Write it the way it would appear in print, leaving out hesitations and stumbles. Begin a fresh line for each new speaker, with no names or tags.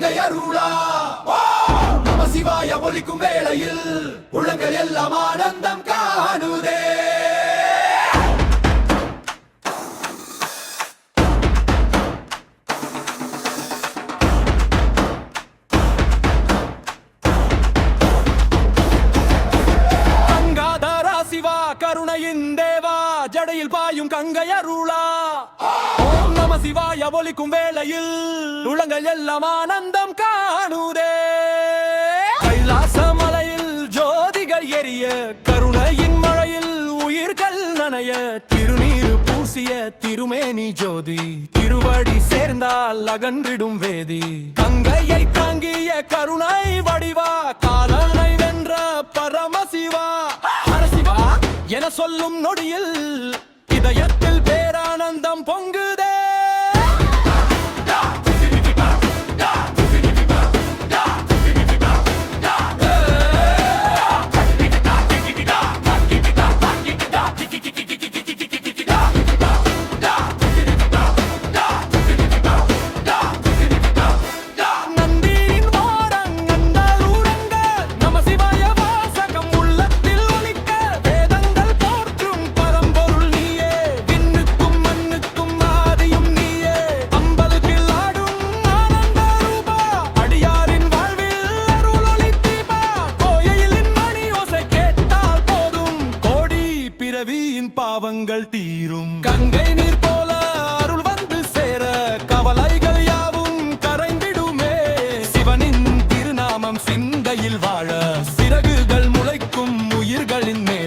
கங்கை அருளா நம சிவாய ஒலிக்கும் வேளையில் உலங்கள் எல்லாம் ஆனந்தம் காணுதே.
கருணையின் தேவா ஜடையில் பாயும் கங்கை அருளா ஓம் நம சிவாய ஒலிக்கும் வேளையில் உலங்கள் எல்லாம் ஆனந்தம் காணுதே. கைலாச மலையில் ஜோதிகள் எரிய கருணையின் மழையில் உயிர்கள் நனைய திருநீரு பூசிய திருமேனி ஜோதி திருவடி சேர்ந்தால் அகன்றிடும் வேதி. கங்கையை தாங்கிய கருணை வடிவா காலனை வென்ற பரமசிவா என சொல்லும் நொடியில் இதயத்தில் பேரானந்தம் பொங்குதே. பாவங்கள் தீரும் கங்கை நீர் போல அருள் வந்து சேர கவலைகள் யாவும் கரைந்திடுமே. சிவனின் திருநாமம் சிந்தையில் வாழ சிறகுகள் முளைக்கும் உயிர்களின் மேல்